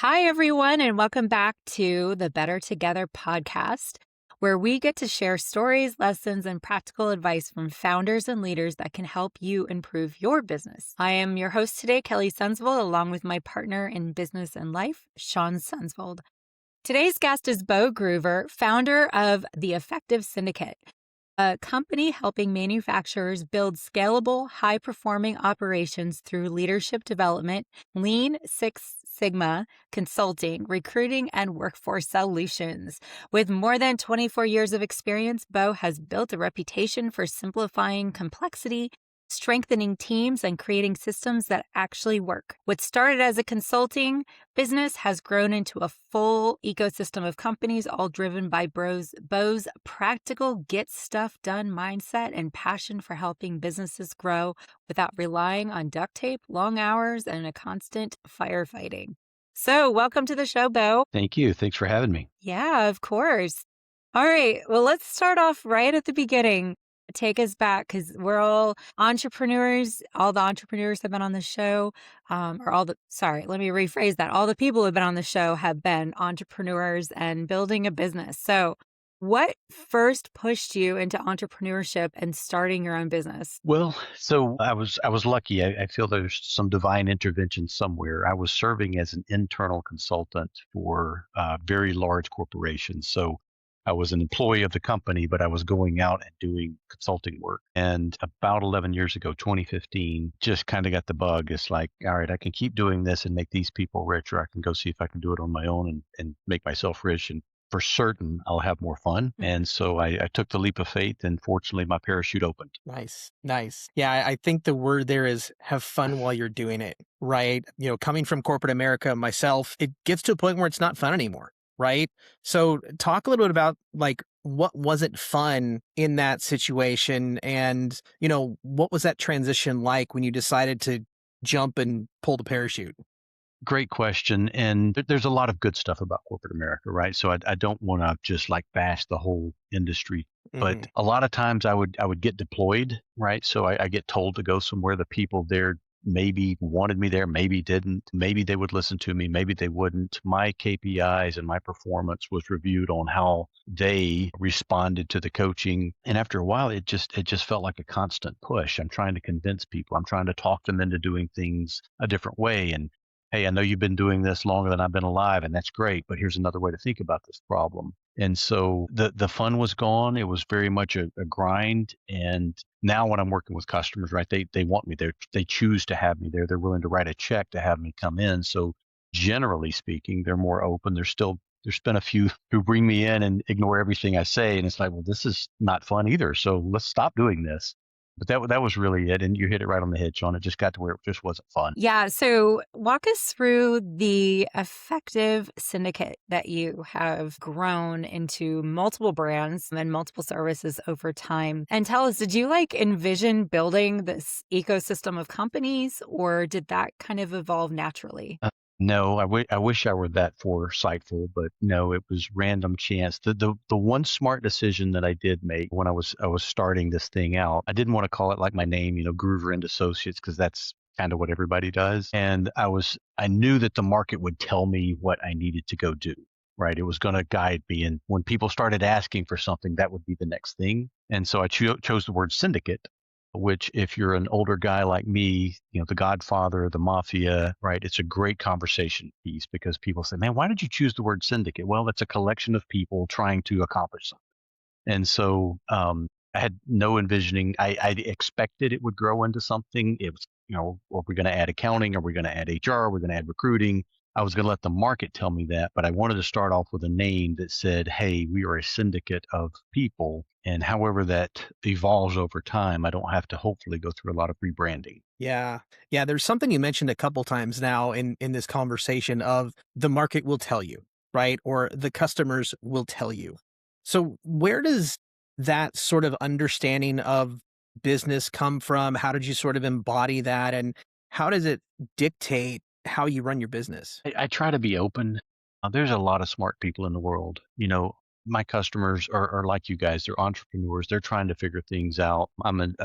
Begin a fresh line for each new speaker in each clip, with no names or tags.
Hi, everyone, and welcome back to the Better Together podcast, where we get to share stories, lessons, and practical advice from founders and leaders that can help you improve your business. I am your host today, Kelly Sunsvold, along with my partner in business and life, Sean Sunsvold. Today's guest is Beau Groover, founder of the Effective Syndicate, a company helping manufacturers build scalable, high-performing operations through leadership development, Lean Six Sigma consulting, recruiting, and workforce solutions. With more than 24 years of experience, Beau has built a reputation for simplifying complexity, strengthening teams, and creating systems that actually work. What started as a consulting business has grown into a full ecosystem of companies, all driven by Beau's practical, get stuff done mindset and passion for helping businesses grow without relying on duct tape, long hours, and a constant firefighting. So, welcome to the show, Beau.
Thank you. Thanks for having me.
Yeah, of course. All right. Well, let's start off right at the beginning. Take us back because we're all entrepreneurs. All the entrepreneurs have been on the show, let me rephrase that. All the people who have been on the show have been entrepreneurs and building a business. So, what first pushed you into entrepreneurship and starting your own business?
So I was lucky. I feel there's some divine intervention somewhere. I was serving as an internal consultant for very large corporations. So I was an employee of the company, but I was going out and doing consulting work. And about 11 years ago, 2015, just kind of got the bug. It's like, all right, I can keep doing this and make these people rich, or I can go see if I can do it on my own and make myself rich. And for certain, I'll have more fun. And so I took the leap of faith, and fortunately, my parachute opened.
Nice, nice. Yeah, I think the word there is have fun while you're doing it, right? Coming from corporate America myself, it gets to a point where it's not fun anymore, right? So talk a little bit about like what wasn't fun in that situation and, what was that transition like when you decided to jump and pull the parachute?
Great question. And there's a lot of good stuff about corporate America, right? So I don't want to just like bash the whole industry. But
Mhm.
a lot of times I would get deployed, right? So I get told to go somewhere. The people there maybe wanted me there, maybe didn't. Maybe they would listen to me, maybe they wouldn't. My KPIs and my performance was reviewed on how they responded to the coaching. And after a while, it just felt like a constant push. I'm trying to convince people. I'm trying to talk them into doing things a different way. And hey, I know you've been doing this longer than I've been alive, and that's great, but here's another way to think about this problem. And so the fun was gone. It was very much a grind. And now when I'm working with customers, right, they want me there. They choose to have me there. They're willing to write a check to have me come in. So generally speaking, they're more open. There's been a few who bring me in and ignore everything I say. And it's like, well, this is not fun either. So let's stop doing this. But that was really it. And you hit it right on the head, Sean. It just got to where it just wasn't fun.
Yeah. So walk us through the Effective Syndicate that you have grown into multiple brands and multiple services over time. And tell us, did you like envision building this ecosystem of companies, or did that kind of evolve naturally?
No, I wish I were that foresightful, but no, it was random chance. The one smart decision that I did make when I was starting this thing out, I didn't want to call it like my name, Groover and Associates, because that's kind of what everybody does. And I knew that the market would tell me what I needed to go do. Right. It was going to guide me. And when people started asking for something, that would be the next thing. And so I chose the word syndicate, which if you're an older guy like me, the Godfather, the Mafia, right? It's a great conversation piece because people say, man, why did you choose the word syndicate? Well, it's a collection of people trying to accomplish something. And so I had no envisioning. I expected it would grow into something. It was, are we going to add accounting? Are we going to add HR? Are we going to add recruiting? I was going to let the market tell me that, but I wanted to start off with a name that said, hey, we are a syndicate of people. And however that evolves over time, I don't have to hopefully go through a lot of rebranding.
Yeah. Yeah. There's something you mentioned a couple times now in this conversation of the market will tell you, right? Or the customers will tell you. So where does that sort of understanding of business come from? How did you sort of embody that? And how does it dictate how you run your business?
I try to be open. There's a lot of smart people in the world. my customers are like you guys. They're entrepreneurs. They're trying to figure things out. I'm an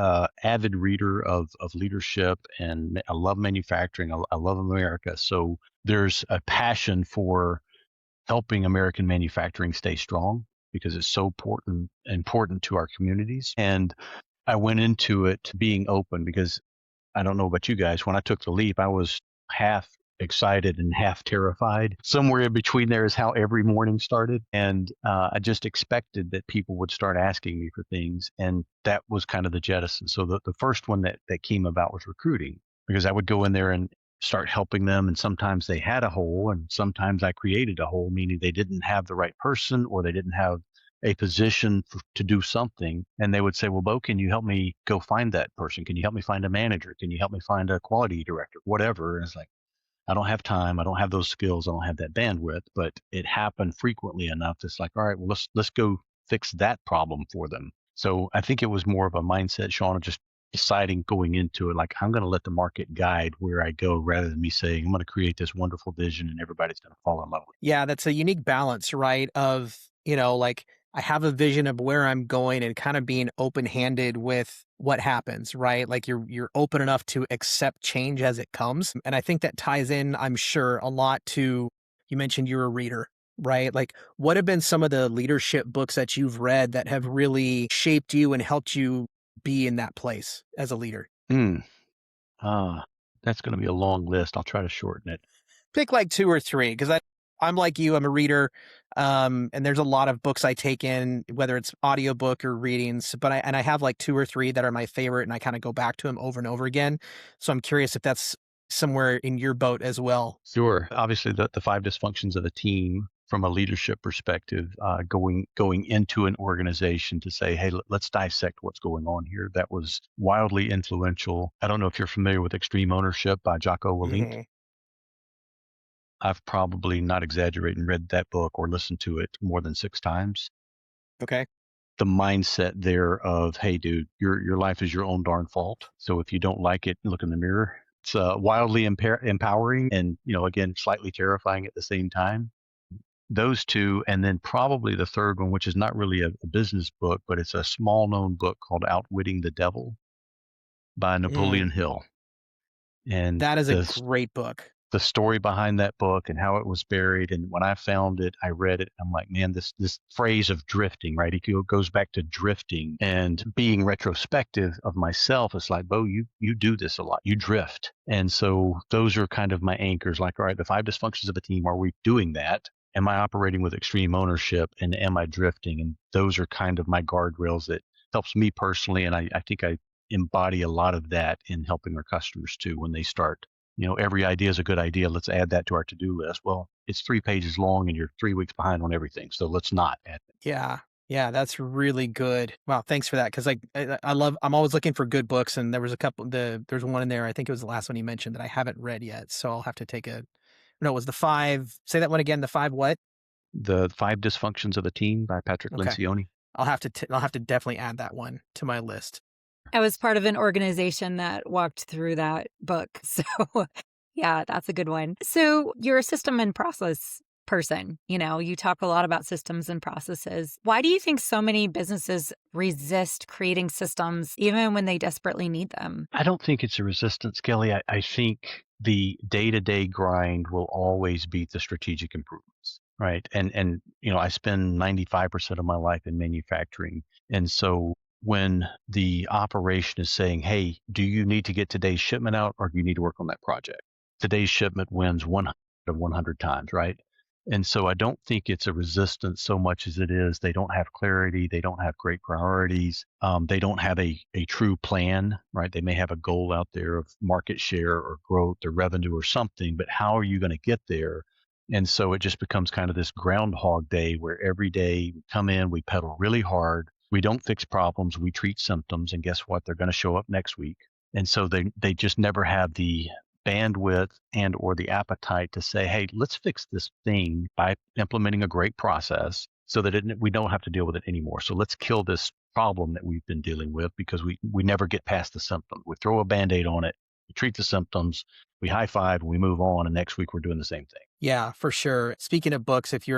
avid reader of leadership, and I love manufacturing. I love America. So there's a passion for helping American manufacturing stay strong because it's so important to our communities. And I went into it being open because I don't know about you guys. When I took the leap, I was half excited and half terrified. Somewhere in between there is how every morning started. And I just expected that people would start asking me for things. And that was kind of the jettison. So the first one that came about was recruiting, because I would go in there and start helping them. And sometimes they had a hole, and sometimes I created a hole, meaning they didn't have the right person or they didn't have a position to do something. And they would say, well, Beau, can you help me go find that person? Can you help me find a manager? Can you help me find a quality director? Whatever. And it's like, I don't have time. I don't have those skills. I don't have that bandwidth, but it happened frequently enough. It's like, all right, well, let's go fix that problem for them. So I think it was more of a mindset, Sean, of just deciding going into it, like, I'm going to let the market guide where I go rather than me saying, I'm going to create this wonderful vision and everybody's going to fall in love with it.
Yeah, that's a unique balance, right? Of, like I have a vision of where I'm going and kind of being open-handed with what happens, right? Like you're open enough to accept change as it comes. And I think that ties in, I'm sure, a lot to, you mentioned you're a reader, right? Like what have been some of the leadership books that you've read that have really shaped you and helped you be in that place as a leader?
That's going to be a long list. I'll try to shorten it.
Pick like 2 or 3, because I'm like you, I'm a reader, and there's a lot of books I take in, whether it's audiobook or readings, but I have like 2 or 3 that are my favorite, and I kind of go back to them over and over again. So I'm curious if that's somewhere in your boat as well.
Sure. Obviously, the five dysfunctions of a team from a leadership perspective, going into an organization to say, hey, let's dissect what's going on here. That was wildly influential. I don't know if you're familiar with Extreme Ownership by Jocko Willink.
Mm-hmm.
I've probably, not exaggerating, read that book or listened to it more than 6 times.
Okay.
The mindset there of, hey, dude, your life is your own darn fault. So if you don't like it, look in the mirror. It's wildly empowering and, again, slightly terrifying at the same time. Those two, and then probably the third one, which is not really a business book, but it's a small known book called Outwitting the Devil by Napoleon Hill. And
that is a great book.
The story behind that book and how it was buried. And when I found it, I read it. I'm like, man, this phrase of drifting, right? It goes back to drifting and being retrospective of myself. It's like, Beau, you do this a lot. You drift. And so those are kind of my anchors. Like, all right, the 5 dysfunctions of a team. Are we doing that? Am I operating with extreme ownership? And am I drifting? And those are kind of my guardrails that helps me personally. And I think I embody a lot of that in helping our customers too, when they start, every idea is a good idea. Let's add that to our to-do list. Well, it's 3 pages long and you're 3 weeks behind on everything. So let's not add it.
Yeah. Yeah, that's really good. Wow, thanks for that. Because I'm always looking for good books, and there was there's one in there. I think it was the last one you mentioned that I haven't read yet. So I'll have to take a. No, it was the 5. Say that one again. The 5 what?
The 5 Dysfunctions of a Team by Patrick Lencioni.
I'll have to definitely add that one to my list.
I was part of an organization that walked through that book. So yeah, that's a good one. So you're a system and process person. You talk a lot about systems and processes. Why do you think so many businesses resist creating systems even when they desperately need them?
I don't think it's a resistance, Kelly. I think the day-to-day grind will always beat the strategic improvements, right? And I spend 95% of my life in manufacturing. And so when the operation is saying, hey, do you need to get today's shipment out or do you need to work on that project? Today's shipment wins 100 of 100 times, right? And so I don't think it's a resistance so much as it is they don't have clarity, they don't have great priorities, they don't have a true plan, right? They may have a goal out there of market share or growth or revenue or something, but how are you going to get there? And so it just becomes kind of this Groundhog Day where every day we come in, we pedal really hard, we don't fix problems, we treat symptoms, and guess what? They're going to show up next week. And so they just never have the bandwidth and or the appetite to say, hey, let's fix this thing by implementing a great process so that we don't have to deal with it anymore. So let's kill this problem that we've been dealing with because we never get past the symptom. We throw a Band-Aid on it, we treat the symptoms, we high five, and we move on, and next week we're doing the same thing.
Yeah, for sure. Speaking of books, if you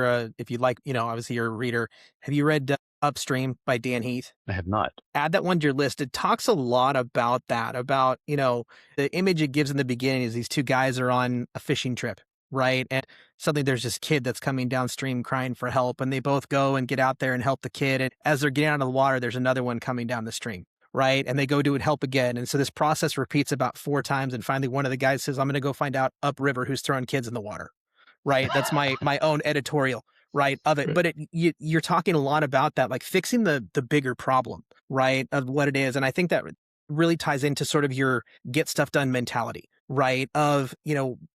like, obviously you're a reader, have you read Upstream by Dan Heath?
I have not.
Add that one to your list. It talks a lot about that, about, the image it gives in the beginning is these two guys are on a fishing trip, right? And suddenly there's this kid that's coming downstream crying for help, and they both go and get out there and help the kid. And as they're getting out of the water, there's another one coming down the stream, right? And they go do it, help again. And so this process repeats about 4 times. And finally, one of the guys says, I'm going to go find out upriver who's throwing kids in the water, right? That's my own editorial, right, of it.
Right.
But you're talking a lot about that, like fixing the bigger problem, right, of what it is. And I think that really ties into sort of your get stuff done mentality, right? Of,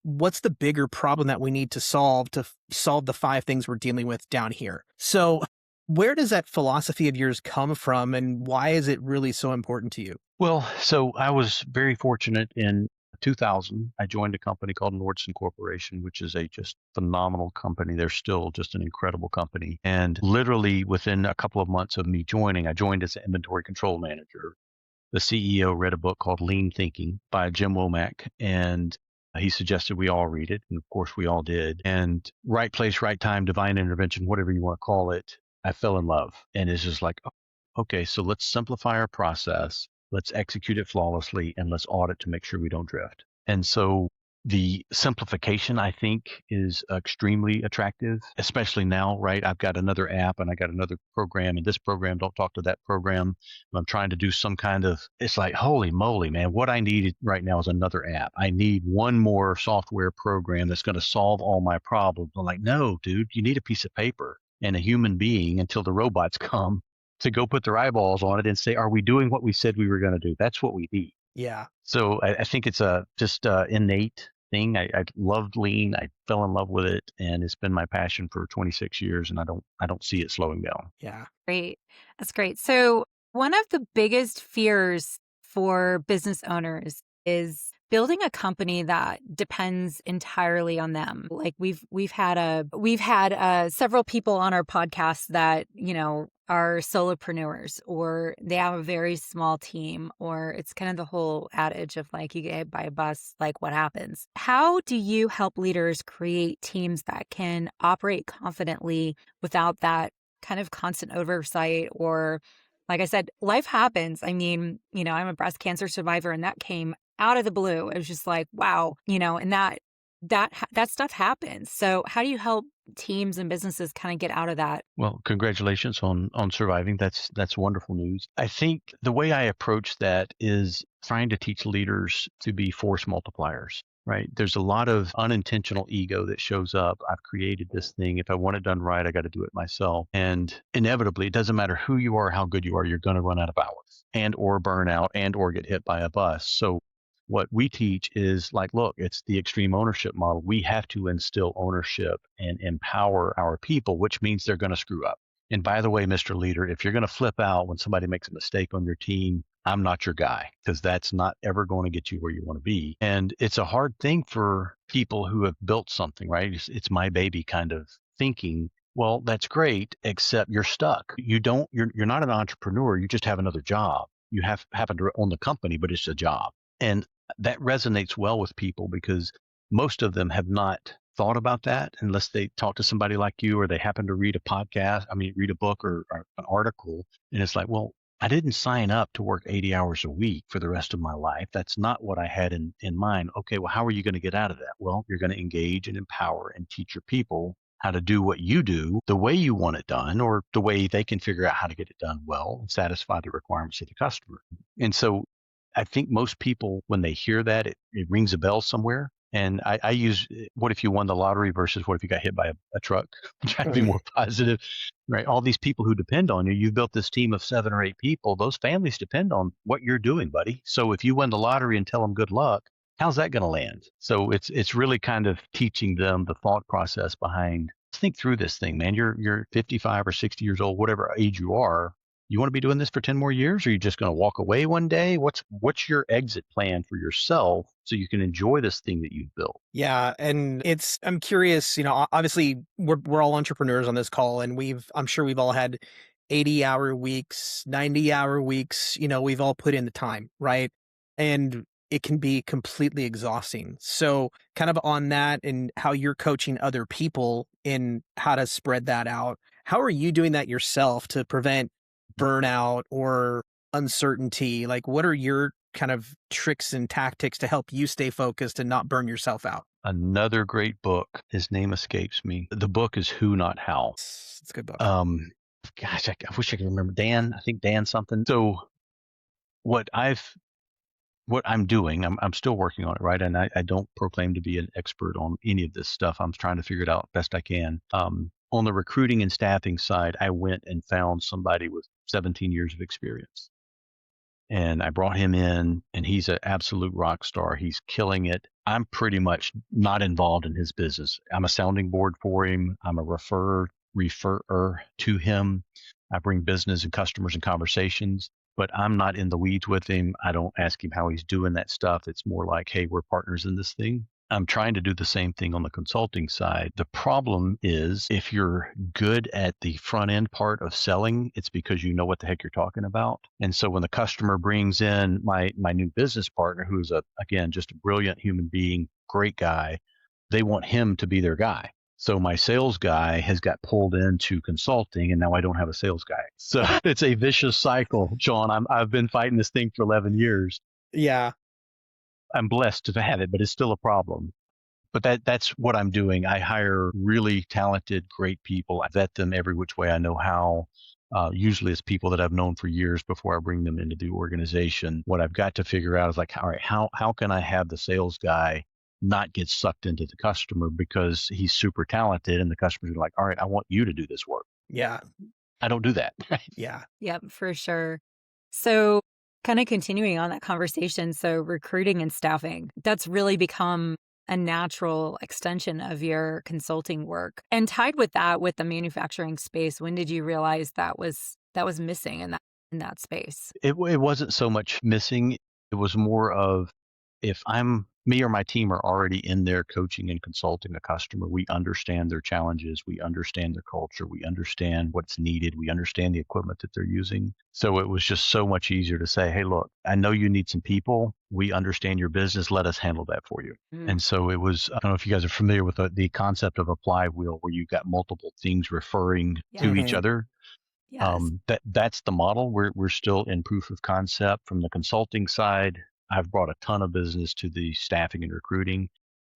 what's the bigger problem that we need to solve the 5 things we're dealing with down here. So where does that philosophy of yours come from, and why is it really so important to you?
Well, so I was very fortunate in 2000. I joined a company called Nordson Corporation, which is a just phenomenal company. They're still just an incredible company. And literally within a couple of months of me joining, I joined as an inventory control manager. The CEO read a book called Lean Thinking by Jim Womack, and he suggested we all read it. And of course, we all did. And right place, right time, divine intervention, whatever you want to call it, I fell in love. And it's just like, okay, so let's simplify our process. Let's execute it flawlessly, and let's audit to make sure we don't drift. And so the simplification, I think, is extremely attractive, especially now, right? I've got another app and I got another program, and this program don't talk to that program. I'm trying to do some kind of, it's like, holy moly, man, what I need right now is another app. I need one more software program that's going to solve all my problems. I'm like, no, dude, you need a piece of paper and a human being until the robots come to go put their eyeballs on it and say, are we doing what we said we were going to do? That's what we need.
Yeah.
So I think it's a just innate thing. I loved Lean. I fell in love with it, and it's been my passion for 26 years, and I don't see it slowing down.
Yeah.
Great. That's great. So, one of the biggest fears for business owners is building a company that depends entirely on them. Like we've had several people on our podcast that, are solopreneurs, or they have a very small team, or it's kind of the whole adage of like, you get hit by a bus, like what happens? How do you help leaders create teams that can operate confidently without that kind of constant oversight? Or like I said, life happens. I mean, I'm a breast cancer survivor, and that came out of the blue. It was just like, wow, and that stuff happens. So how do you help teams and businesses kind of get out of that?
Well, congratulations on surviving. That's wonderful news. I think the way I approach that is trying to teach leaders to be force multipliers. Right. There's a lot of unintentional ego that shows up. I've created this thing. If I want it done right, I got to do it myself. And inevitably, it doesn't matter who you are, how good you are, you're going to run out of hours and or burn out and or get hit by a bus. So what we teach is like, look, it's the extreme ownership model. We have to instill ownership and empower our people, which means they're going to screw up. And by the way, Mr. Leader, if you're going to flip out when somebody makes a mistake on your team, I'm not your guy, because that's not ever going to get you where you want to be. And it's a hard thing for people who have built something, right? It's my baby kind of thinking. Well, that's great, except you're stuck. You're not an entrepreneur. You just have another job. You happen to own the company, but it's a job. And that resonates well with people because most of them have not thought about that unless they talk to somebody like you, or they happen to read a book or an article. And it's like, well, I didn't sign up to work 80 hours a week for the rest of my life. That's not what I had in mind. Okay, well, how are you going to get out of that? Well, you're going to engage and empower and teach your people how to do what you do the way you want it done, or the way they can figure out how to get it done well and satisfy the requirements of the customer. And so I think most people, when they hear that, it rings a bell somewhere. And I use, what if you won the lottery versus what if you got hit by a truck? Try to be more positive, right? All these people who depend on you, you've built this team of 7 or 8 people. Those families depend on what you're doing, buddy. So if you win the lottery and tell them good luck, how's that going to land? So it's really kind of teaching them the thought process behind, think through this thing, man. You're 55 or 60 years old, whatever age you are. You want to be doing this for 10 more years, or are you just going to walk away one day? What's your exit plan for yourself so you can enjoy this thing that you've built?
Yeah. And I'm curious, obviously we're all entrepreneurs on this call, and I'm sure we've all had 80-hour weeks, 90-hour weeks, we've all put in the time, right? And it can be completely exhausting. So kind of on that and how you're coaching other people in how to spread that out, how are you doing that yourself to prevent burnout or uncertainty? Like, what are your kind of tricks and tactics to help you stay focused and not burn yourself out?
Another great book. His name escapes me. The book is Who Not How.
It's a good book.
Gosh, I wish I could remember Dan. I think Dan something. So what I'm doing, I'm still working on it, right? And I don't proclaim to be an expert on any of this stuff. I'm trying to figure it out best I can. On the recruiting and staffing side, I went and found somebody with 17 years of experience. And I brought him in, and he's an absolute rock star. He's killing it. I'm pretty much not involved in his business. I'm a sounding board for him. I'm a referrer to him. I bring business and customers and conversations, but I'm not in the weeds with him. I don't ask him how he's doing that stuff. It's more like, hey, we're partners in this thing. I'm trying to do the same thing on the consulting side. The problem is if you're good at the front end part of selling, it's because you know what the heck you're talking about. And so when the customer brings in my new business partner, who's again, just a brilliant human being, great guy, they want him to be their guy. So my sales guy has got pulled into consulting, and now I don't have a sales guy. So it's a vicious cycle, Sean. I've been fighting this thing for 11 years.
Yeah.
I'm blessed to have it, but it's still a problem. But that's what I'm doing. I hire really talented, great people. I vet them every which way I know how. Usually it's people that I've known for years before I bring them into the organization. What I've got to figure out is like, all right, how can I have the sales guy not get sucked into the customer because he's super talented and the customers are like, all right, I want you to do this work.
Yeah.
I don't do that.
Yeah.
Yep, for sure. So kind of continuing on that conversation. So recruiting and staffing, that's really become a natural extension of your consulting work. And tied with that, with the manufacturing space, when did you realize that was missing in that space?
It wasn't so much missing. It was more of if me or my team are already in there coaching and consulting a customer, we understand their challenges, we understand their culture, we understand what's needed, we understand the equipment that they're using. So it was just so much easier to say, hey, look, I know you need some people. We understand your business. Let us handle that for you. And so it was, I don't know if you guys are familiar with the concept of a flywheel where you've got multiple things referring to each other.
Yes.
That's the model. We're still in proof of concept from the consulting side. I've brought a ton of business to the staffing and recruiting.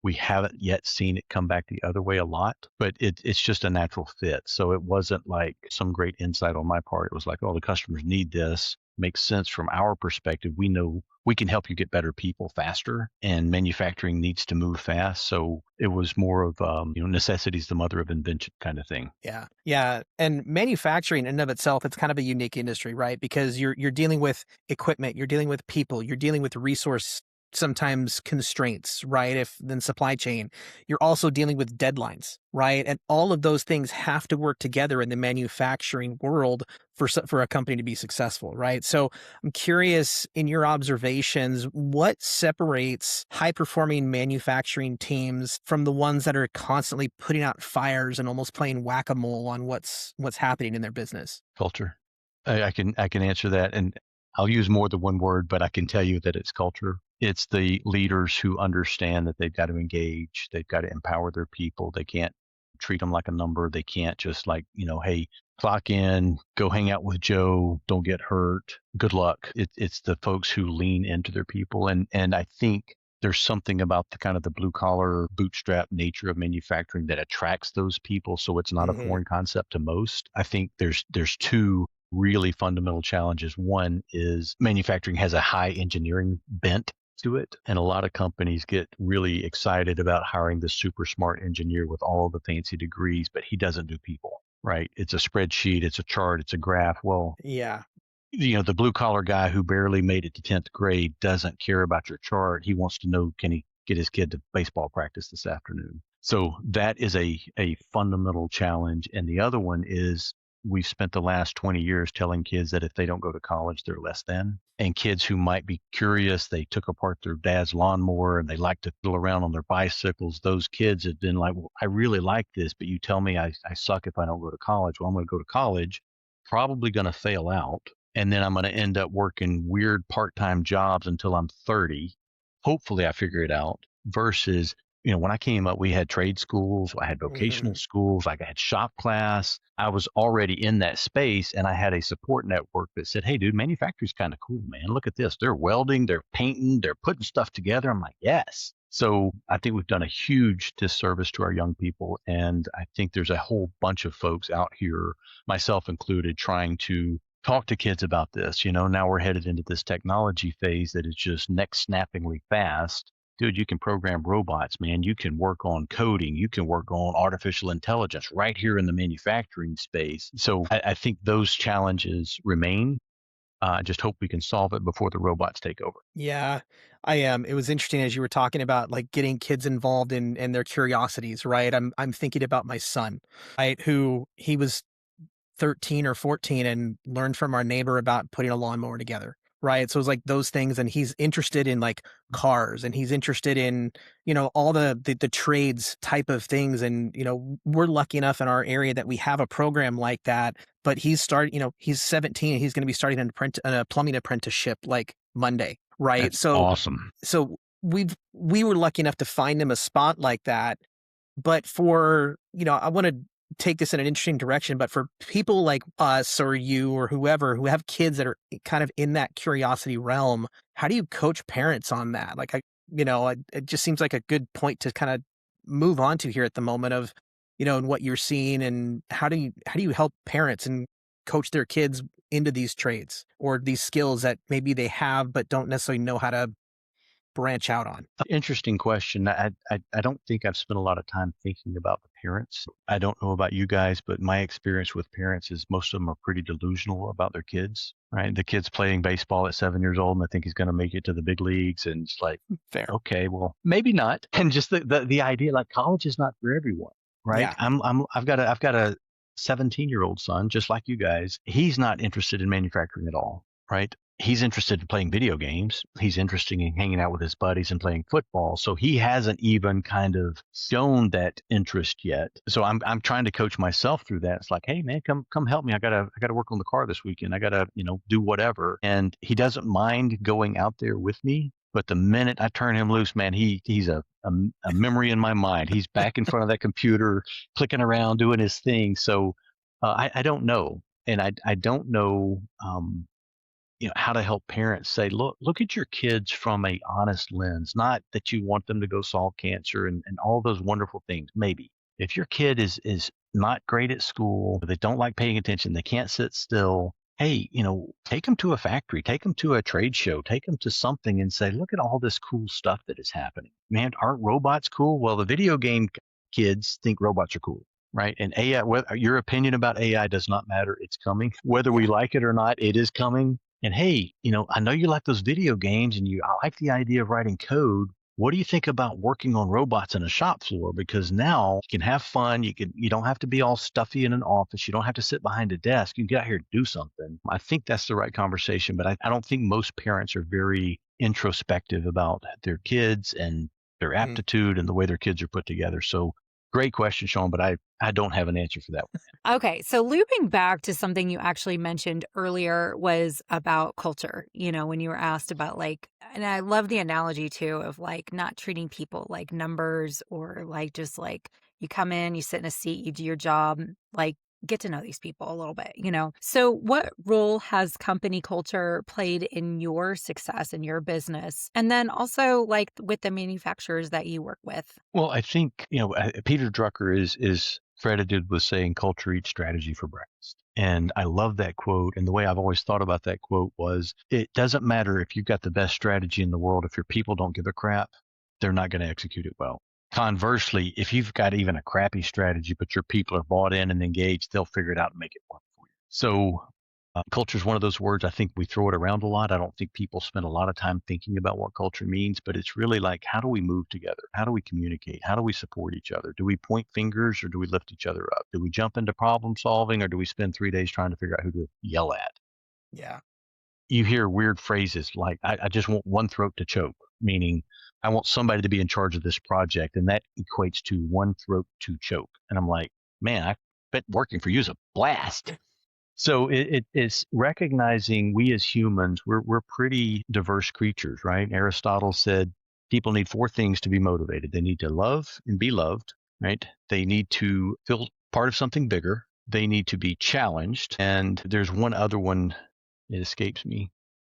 We haven't yet seen it come back the other way a lot, but it's just a natural fit. So it wasn't like some great insight on my part. It was like, oh, the customers need this. Makes sense from our perspective. We know we can help you get better people faster, and manufacturing needs to move fast. So it was more of necessity is the mother of invention kind of thing.
Yeah. Yeah. And manufacturing in and of itself, it's kind of a unique industry, right? Because you're dealing with equipment, you're dealing with people, you're dealing with resource sometimes constraints, right? If then supply chain, you're also dealing with deadlines, right? And all of those things have to work together in the manufacturing world for a company to be successful, right? So I'm curious, in your observations, what separates high performing manufacturing teams from the ones that are constantly putting out fires and almost playing whack-a-mole on what's happening in their business?
Culture. I can answer that, and I'll use more than one word, but I can tell you that it's culture. It's the leaders who understand that they've got to engage, they've got to empower their people. They can't treat them like a number. They can't just like, hey, clock in, go hang out with Joe, don't get hurt, good luck. It's the folks who lean into their people. And I think there's something about the kind of the blue collar bootstrap nature of manufacturing that attracts those people. So it's not a foreign concept to most. I think there's two really fundamental challenges. One is manufacturing has a high engineering bent to it. And a lot of companies get really excited about hiring the super smart engineer with all of the fancy degrees, but he doesn't do people, right? It's a spreadsheet, it's a chart, it's a graph. Well,
Yeah.
The blue collar guy who barely made it to 10th grade doesn't care about your chart. He wants to know, can he get his kid to baseball practice this afternoon? So that is a fundamental challenge. And the other one is we've spent the last 20 years telling kids that if they don't go to college, they're less than. And kids who might be curious, they took apart their dad's lawnmower and they like to fiddle around on their bicycles. Those kids have been like, well, I really like this, but you tell me I suck if I don't go to college. Well, I'm going to go to college, probably going to fail out. And then I'm going to end up working weird part-time jobs until I'm 30. hopefully I figure it out versus, when I came up, we had trade schools, I had vocational
Mhm.
schools, like I had shop class. I was already in that space and I had a support network that said, hey, dude, manufacturing's kind of cool, man. Look at this. They're welding, they're painting, they're putting stuff together. I'm like, yes. So I think we've done a huge disservice to our young people. And I think there's a whole bunch of folks out here, myself included, trying to talk to kids about this. Now we're headed into this technology phase that is just neck snappingly fast. Dude, you can program robots, man. You can work on coding. You can work on artificial intelligence right here in the manufacturing space. So I think those challenges remain. I just hope we can solve it before the robots take over.
Yeah, I am. It was interesting as you were talking about like getting kids involved in their curiosities, right? I'm thinking about my son, right? Who he was 13 or 14 and learned from our neighbor about putting a lawnmower together, right? So it's like those things, and he's interested in like cars, and he's interested in, all the trades type of things. And, we're lucky enough in our area that we have a program like that, but he's 17 and he's going to be starting a plumbing apprenticeship like Monday, right?
That's
So,
awesome.
we were lucky enough to find him a spot like that. But for, I want to take this in an interesting direction, but for people like us or you or whoever who have kids that are kind of in that curiosity realm, how do you coach parents on that? Like, it just seems like a good point to kind of move on to here at the moment of, and what you're seeing, and how do you help parents and coach their kids into these trades or these skills that maybe they have but don't necessarily know how to branch out on?
Interesting question. I don't think I've spent a lot of time thinking about the parents. I don't know about you guys, but my experience with parents is most of them are pretty delusional about their kids, right? The kid's playing baseball at 7 years old and they think he's going to make it to the big leagues. And it's like,
Fair.
okay, well, maybe not. And just the idea, like college is not for everyone, right?
Yeah.
I've got a 17-year-old son, just like you guys. He's not interested in manufacturing at all, right? He's interested in playing video games. He's interested in hanging out with his buddies and playing football. So he hasn't even kind of shown that interest yet. So I'm trying to coach myself through that. It's like, hey man, come help me. I gotta work on the car this weekend. I gotta, do whatever. And he doesn't mind going out there with me. But the minute I turn him loose, man, he's a memory in my mind. He's back in front of that computer, clicking around, doing his thing. So I don't know. And I don't know how to help parents say, look at your kids from a honest lens, not that you want them to go solve cancer and all those wonderful things. Maybe if your kid is not great at school, they don't like paying attention, they can't sit still. Hey, take them to a factory, take them to a trade show, take them to something and say, look at all this cool stuff that is happening. Man, aren't robots cool? Well, the video game kids think robots are cool. Right. And AI, your opinion about AI does not matter. It's coming. Whether we
Yeah.
like it or not, it is coming. And hey, I know you like those video games and I like the idea of writing code. What do you think about working on robots in a shop floor? Because now you can have fun. You don't have to be all stuffy in an office. You don't have to sit behind a desk. You can get out here and do something. I think that's the right conversation, but I don't think most parents are very introspective about their kids and their
Mhm.
aptitude and the way their kids are put together. So great question, Sean, but I don't have an answer for that one.
Okay, so looping back to something you actually mentioned earlier was about culture, when you were asked about like, and I love the analogy too of like not treating people like numbers or like just like you come in, you sit in a seat, you do your job, like get to know these people a little bit. So, what role has company culture played in your success in your business? And then also like with the manufacturers that you work with?
Well, I think, Peter Drucker is credited with saying culture eats strategy for breakfast. And I love that quote. And the way I've always thought about that quote was it doesn't matter if you've got the best strategy in the world. If your people don't give a crap, they're not going to execute it well. Conversely, if you've got even a crappy strategy, but your people are bought in and engaged, they'll figure it out and make it work for you. So culture is one of those words. I think we throw it around a lot. I don't think people spend a lot of time thinking about what culture means, but it's really like, how do we move together? How do we communicate? How do we support each other? Do we point fingers or do we lift each other up? Do we jump into problem solving or do we spend 3 days trying to figure out who to yell at?
Yeah.
You hear weird phrases like, I just want one throat to choke, meaning I want somebody to be in charge of this project. And that equates to one throat to choke. And I'm like, man, I bet working for you is a blast. So it's recognizing we as humans, we're pretty diverse creatures, right? Aristotle said People need four things to be motivated. They need to love and be loved, right? They need to feel part of something bigger. They need to be challenged. And there's one other one, it escapes me.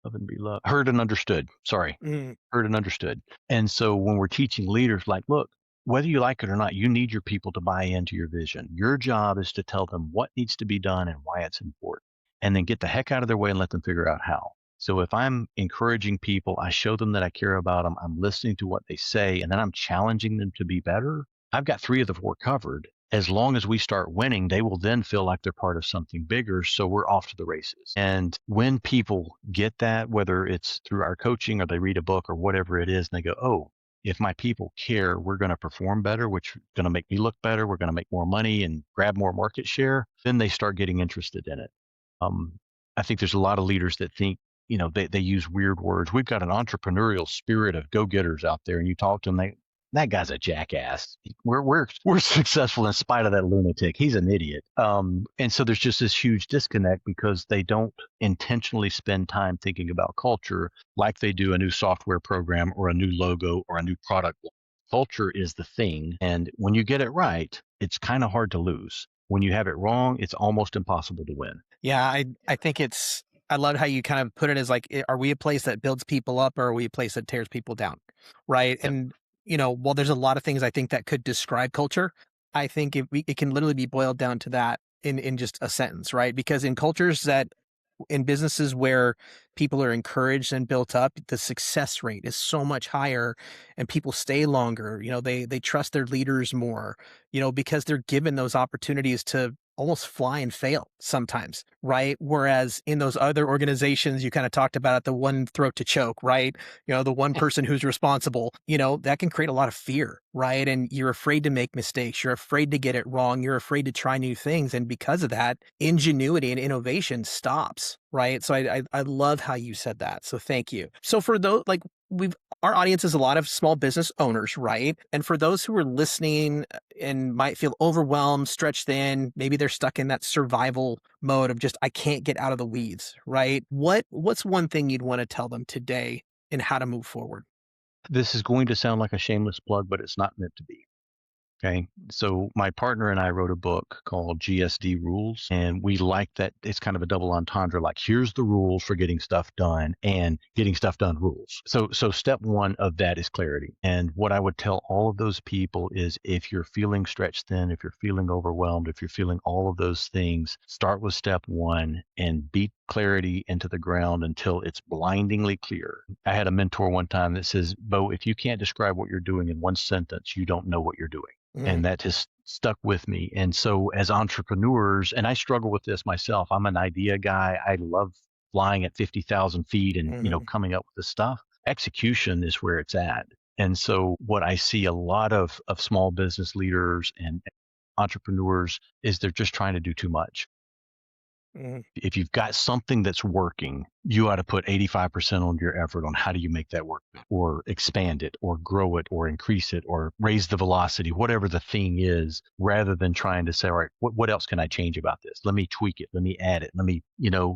Love and be loved. Heard and understood. Sorry.
Mm.
Heard and understood. And so when we're teaching leaders, like, look, whether you like it or not, you need your people to buy into your vision. Your job is to tell them what needs to be done and why it's important, and then get the heck out of their way and let them figure out how. So if I'm encouraging people, I show them that I care about them, I'm listening to what they say, and then I'm challenging them to be better. I've got three of the four covered. As long as we start winning, they will then feel like they're part of something bigger. So we're off to the races. And when people get that, whether it's through our coaching or they read a book or whatever it is, and they go, oh, if my people care, we're going to perform better, which is going to make me look better. We're going to make more money and grab more market share. Then they start getting interested in it. I think there's a lot of leaders that think, they use weird words. We've got an entrepreneurial spirit of go-getters out there, and you talk to them, that guy's a jackass. We're successful in spite of that lunatic. He's an idiot. And so there's just this huge disconnect because they don't intentionally spend time thinking about culture like they do a new software program or a new logo or a new product. Culture is the thing. And when you get it right, it's kind of hard to lose. When you have it wrong, it's almost impossible to win.
Yeah, I think I love how you kind of put it as like, are we a place that builds people up or are we a place that tears people down? Right.
Yep.
And, while there's a lot of things I think that could describe culture, I think it can literally be boiled down to that in just a sentence, right? Because in businesses where people are encouraged and built up, the success rate is so much higher and people stay longer. They trust their leaders more, because they're given those opportunities to almost fly and fail sometimes, right? Whereas in those other organizations, you kind of talked about it, the one throat to choke, right? The one person who's responsible, that can create a lot of fear, right? And you're afraid to make mistakes. You're afraid to get it wrong. You're afraid to try new things. And because of that, ingenuity and innovation stops, right? So I love how you said that. So thank you. So for those, like our audience is a lot of small business owners, right? And for those who are listening and might feel overwhelmed, stretched thin, maybe they're stuck in that survival mode of just, I can't get out of the weeds, right? What's one thing you'd want to tell them today in how to move forward?
This is going to sound like a shameless plug, but it's not meant to be. Okay. So my partner and I wrote a book called GSD Rules, and we like that it's kind of a double entendre, like here's the rules for getting stuff done and getting stuff done rules. So step one of that is clarity. And what I would tell all of those people is if you're feeling stretched thin, if you're feeling overwhelmed, if you're feeling all of those things, start with step one and beat clarity into the ground until it's blindingly clear. I had a mentor one time that says, Beau, if you can't describe what you're doing in one sentence, you don't know what you're doing. And that has stuck with me. And so as entrepreneurs, and I struggle with this myself, I'm an idea guy. I love flying at 50,000 feet and, coming up with the stuff. Execution is where it's at. And so what I see a lot of small business leaders and entrepreneurs is they're just trying to do too much. If you've got something that's working, you ought to put 85% on your effort on how do you make that work or expand it or grow it or increase it or raise the velocity, whatever the thing is, rather than trying to say, all right, what else can I change about this? Let me tweak it. Let me add it. Let me,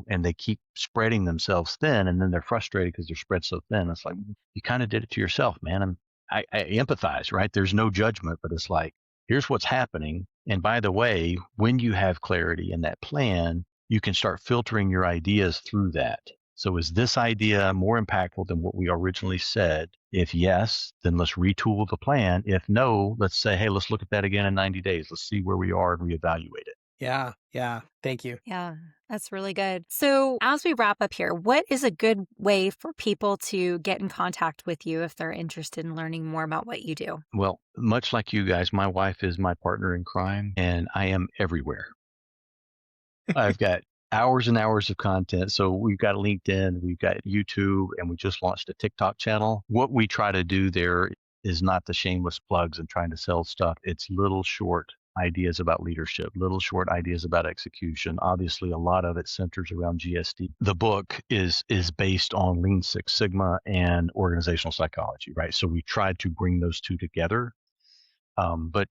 and they keep spreading themselves thin and then they're frustrated because they're spread so thin. It's like, you kind of did it to yourself, man. I empathize, right? There's no judgment, but it's like, here's what's happening. And by the way, when you have clarity in that plan, you can start filtering your ideas through that. So is this idea more impactful than what we originally said? If yes, then let's retool the plan. If no, let's say, hey, let's look at that again in 90 days. Let's see where we are and reevaluate it.
Yeah. Thank you.
Yeah, that's really good. So as we wrap up here, what is a good way for people to get in contact with you if they're interested in learning more about what you do?
Well, much like you guys, my wife is my partner in crime and I am everywhere. I've got hours and hours of content. So we've got LinkedIn, we've got YouTube, and we just launched a TikTok channel. What we try to do there is not the shameless plugs and trying to sell stuff. It's little short ideas about leadership, little short ideas about execution. Obviously, a lot of it centers around GSD. The book is based on Lean Six Sigma and organizational psychology, right? So we tried to bring those two together. But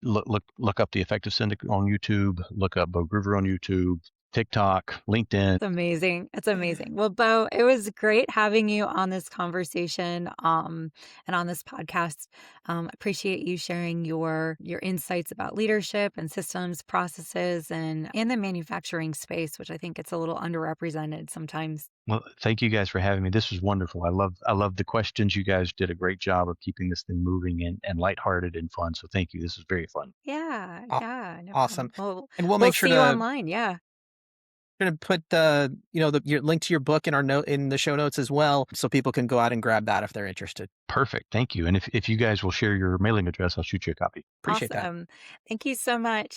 look up the Effective Syndicate on YouTube, look up Beau Groover on YouTube, TikTok, LinkedIn.
It's amazing. It's amazing. Well, Beau, it was great having you on this conversation, and on this podcast. Appreciate you sharing your insights about leadership and systems, processes, and in the manufacturing space, which I think it's a little underrepresented sometimes.
Well, thank you guys for having me. This was wonderful. I love the questions. You guys did a great job of keeping this thing moving and lighthearted and fun. So thank you. This was very fun.
Yeah,
Aw-
yeah, no
Awesome.
problem. Well,
And we'll
we'll
make sure
see you
to
online. Yeah.
put your link to your book in our note in the show notes as well, so people can go out and grab that if they're interested.
Perfect. Thank you. And if you guys will share your mailing address, I'll shoot you a copy.
Appreciate that.
Awesome. Thank you so much.